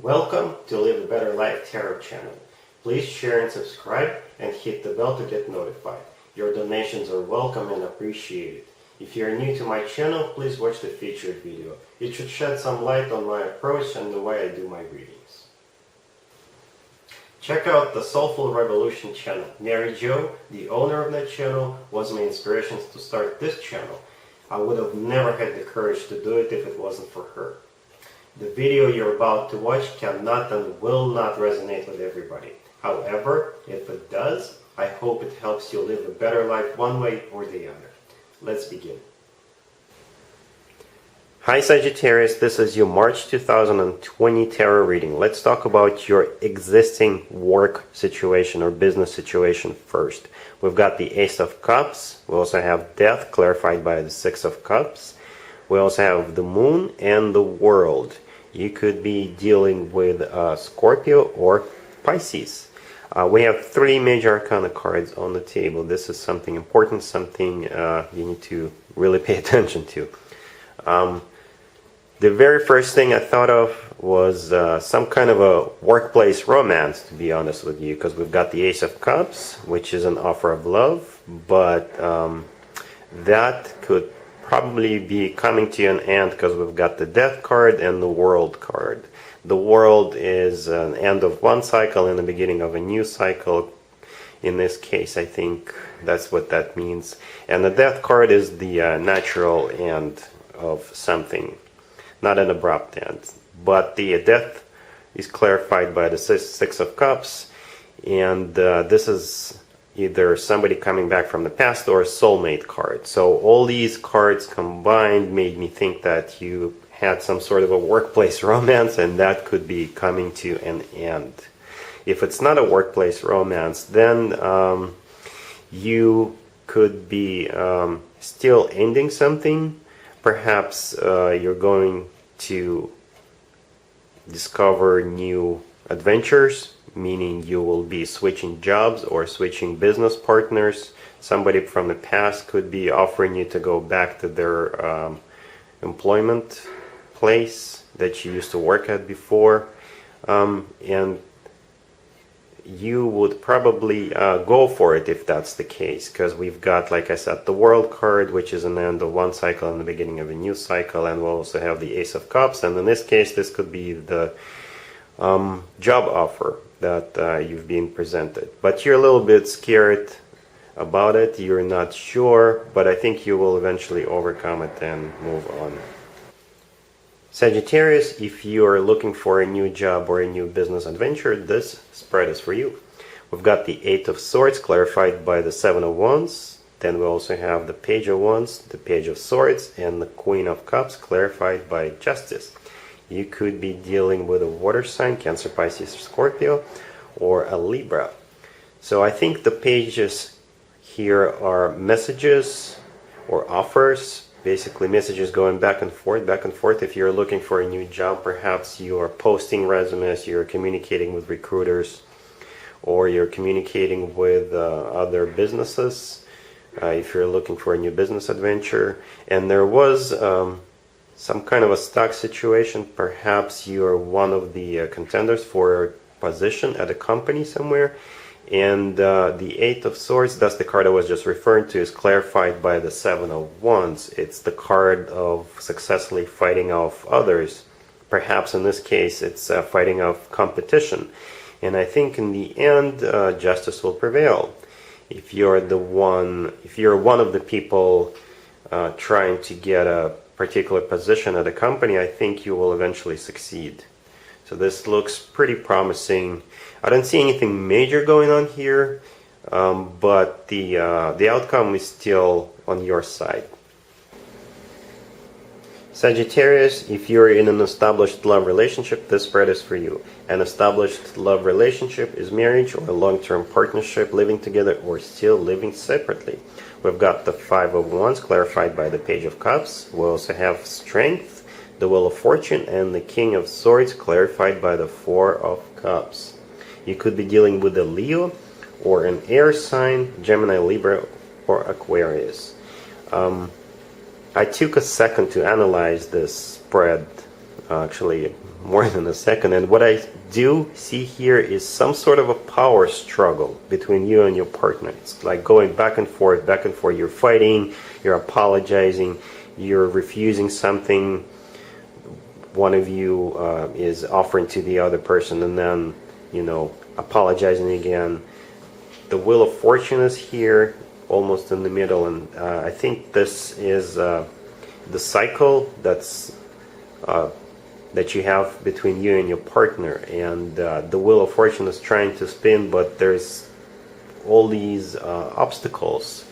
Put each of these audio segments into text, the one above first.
Welcome to Live a Better Life Tarot channel. Please share and subscribe and hit the bell to get notified. Your donations are welcome and appreciated. If you are new to my channel, please watch the featured video. It should shed some light on my approach and the way I do my readings. Check out the Soulful Revolution Channel. Mary Jo, the owner of that channel, was my inspiration to start this channel. I would have never had the courage to do it if it wasn't for her. The video you're about to watch cannot and will not resonate with everybody. However, if it does, I hope it helps you live a better life one way or the other. Let's begin. Hi Sagittarius, this is your March 2020 tarot reading. Let's talk about your existing work situation or business situation first. We've got the Ace of Cups. We also have Death, clarified by the Six of Cups. We also have the Moon and the World. You could be dealing with Scorpio or Pisces. We have three major arcana cards on the table. This is something important, something you need to really pay attention to. The very first thing I thought of was some kind of a workplace romance, to be honest with you, because we've got the Ace of Cups, which is an offer of love, but that could probably be coming to an end because we've got the Death card and the World card. The World is an end of one cycle and the beginning of a new cycle. In this case, I think that's what that means. And the Death card is the natural end of something, not an abrupt end. But the Death is clarified by the Six of Cups, and this is either somebody coming back from the past or a soulmate card. So all these cards combined made me think that you had some sort of a workplace romance, and that could be coming to an end. If it's not a workplace romance, then you could be still ending something. Perhaps you're going to discover new adventures, meaning you will be switching jobs or switching business partners. Somebody from the past could be offering you to go back to their employment place that you used to work at before, and you would probably go for it if that's the case, because we've got, like I said, the World card, which is an end of one cycle and the beginning of a new cycle, and we'll also have the Ace of Cups, and in this case this could be the job offer that you've been presented, but you're a little bit scared about it, you're not sure, but I think you will eventually overcome it and move on. Sagittarius, if you are looking for a new job or a new business adventure, this spread is for you. We've got the Eight of Swords clarified by the Seven of Wands. Then we also have the Page of Wands, the Page of Swords, and the Queen of Cups clarified by Justice. You could be dealing with a water sign, Cancer, Pisces, Scorpio, or a Libra. So I think the pages here are messages or offers. Basically messages going back and forth, back and forth. If you're looking for a new job, perhaps you are posting resumes, you're communicating with recruiters, or you're communicating with other businesses if you're looking for a new business adventure. And there was some kind of a stuck situation. Perhaps you are one of the contenders for a position at a company somewhere. And the Eight of Swords, that's the card I was just referring to, is clarified by the Seven of Wands. It's the card of successfully fighting off others. Perhaps in this case it's fighting off competition. And I think in the end justice will prevail. If you're one of the people trying to get a particular position at a company, I think you will eventually succeed. So this looks pretty promising. I don't see anything major going on here, but the outcome is still on your side. Sagittarius, if you're in an established love relationship, this spread is for you. An established love relationship is marriage or a long-term partnership, living together or still living separately. We've got the Five of Wands clarified by the Page of Cups. We also have Strength, the Wheel of Fortune, and the King of Swords clarified by the Four of Cups. You could be dealing with a Leo or an air sign, Gemini, Libra, or Aquarius. I took a second to analyze this spread actually more than a second. And what I do see here is some sort of a power struggle between you and your partner. It's like going back and forth, back and forth. You're fighting, you're apologizing, you're refusing something one of you is offering to the other person, and then, you know, apologizing again. The Wheel of Fortune is here, almost in the middle, and I think this is the cycle that's that you have between you and your partner, and the Wheel of Fortune is trying to spin, but there's all these obstacles.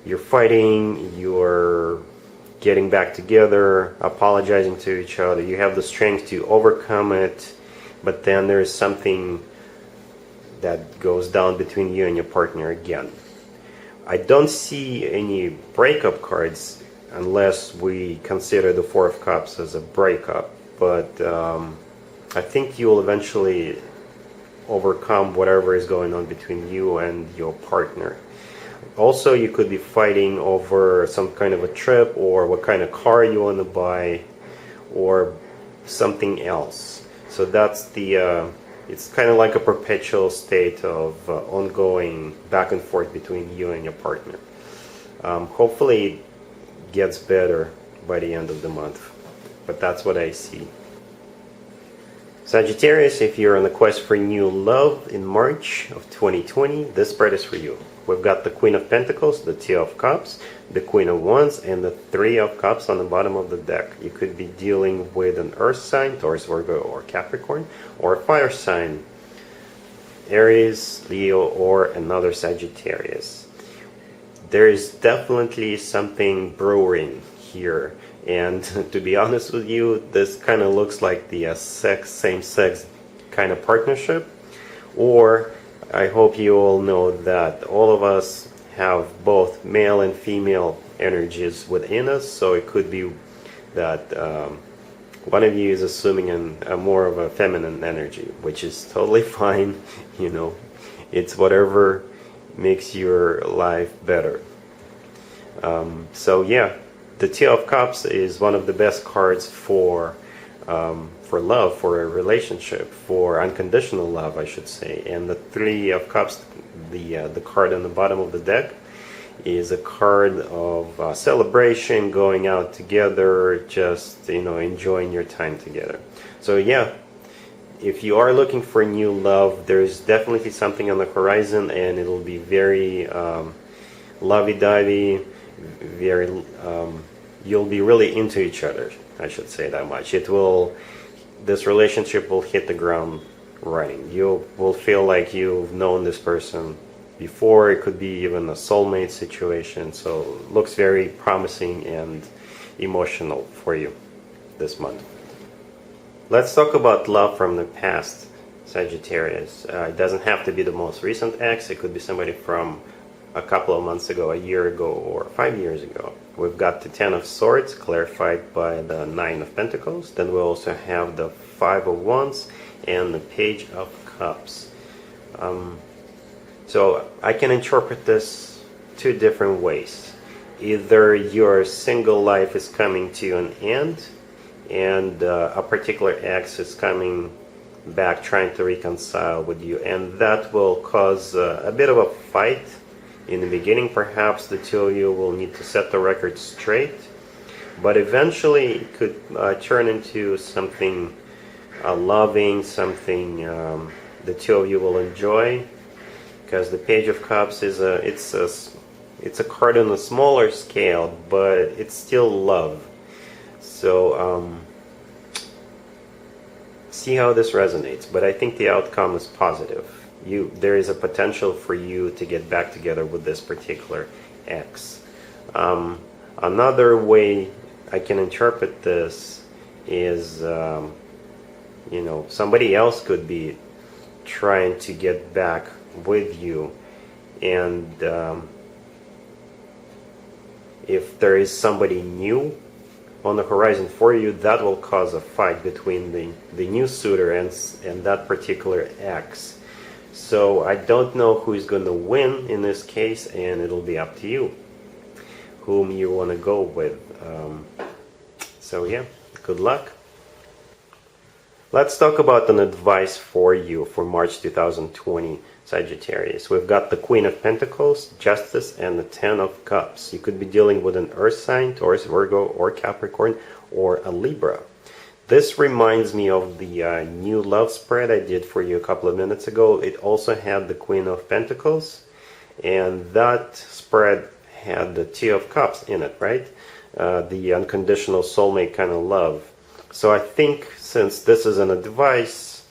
You're fighting, you're getting back together, apologizing to each other. You have the strength to overcome it, but then there's something that goes down between you and your partner again. I don't see any breakup cards unless we consider the Four of Cups as a breakup, but I think you will eventually overcome whatever is going on between you and your partner. Also, you could be fighting over some kind of a trip, or what kind of car you want to buy, or something else. So that's the it's kind of like a perpetual state of ongoing back and forth between you and your partner. Hopefully it gets better by the end of the month, but that's what I see. Sagittarius, if you're on the quest for new love in March of 2020, this spread is for you. We've got the Queen of Pentacles, the Two of Cups, the Queen of Wands, and the Three of Cups on the bottom of the deck. You could be dealing with an earth sign, Taurus, Virgo, or Capricorn, or a fire sign, Aries, Leo, or another Sagittarius. There is definitely something brewing here, and to be honest with you, this kind of looks like the same-sex kind of partnership. Or I hope you all know that all of us have both male and female energies within us, so it could be that one of you is assuming a more of a feminine energy, which is totally fine. You know, it's whatever makes your life better. So yeah, the Two of Cups is one of the best cards for love, for a relationship, for unconditional love, I should say. And the Three of Cups, the card on the bottom of the deck, is a card of celebration, going out together, just, you know, enjoying your time together. So yeah, if you are looking for new love, there's definitely something on the horizon, and it'll be very lovey-dovey, very you'll be really into each other, I should say that much. This relationship will hit the ground running. You will feel like you've known this person before. It could be even a soulmate situation. So it looks very promising and emotional for you this month. Let's talk about love from the past, Sagittarius. It doesn't have to be the most recent ex. It could be somebody from a couple of months ago, a year ago, or 5 years ago. We've got the Ten of Swords clarified by the Nine of Pentacles. Then we also have the Five of Wands and the Page of Cups. So I can interpret this two different ways. Either your single life is coming to an end, and a particular ex is coming back trying to reconcile with you, and that will cause a bit of a fight. In the beginning, perhaps the two of you will need to set the record straight, but eventually it could turn into something loving, something the two of you will enjoy, because the Page of Cups is it's a card on a smaller scale, but it's still love. So see how this resonates, but I think the outcome is positive. There is a potential for you to get back together with this particular ex. Another way I can interpret this is, you know, somebody else could be trying to get back with you, and if there is somebody new on the horizon for you, that will cause a fight between the new suitor and that particular ex. So I don't know who is going to win in this case, and it'll be up to you whom you want to go with. So yeah, good luck. Let's talk about an advice for you for March 2020, Sagittarius. We've got the Queen of Pentacles, Justice, and the Ten of Cups. You could be dealing with an Earth sign, Taurus, Virgo, or Capricorn, or a Libra. This reminds me of the new love spread I did for you a couple of minutes ago. It also had the Queen of Pentacles, and that spread had the Two of Cups in it, right? The unconditional soulmate kind of love. So I think since this is an advice,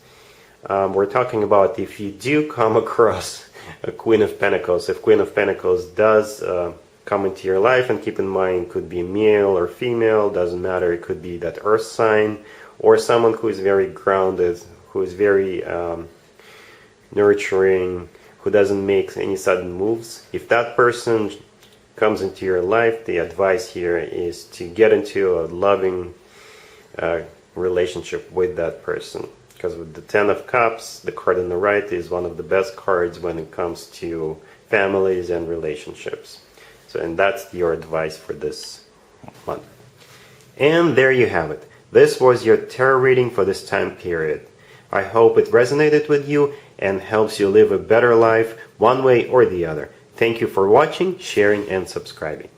we're talking about if you do come across a Queen of Pentacles, if Queen of Pentacles does come into your life, and keep in mind, could be male or female, doesn't matter, it could be that earth sign, or someone who is very grounded, who is very nurturing, who doesn't make any sudden moves. If that person comes into your life, the advice here is to get into a loving relationship with that person, because with the Ten of Cups, the card on the right is one of the best cards when it comes to families and relationships. So, and that's your advice for this month. And there you have it. This was your tarot reading for this time period. I hope it resonated with you and helps you live a better life one way or the other. Thank you for watching, sharing, and subscribing.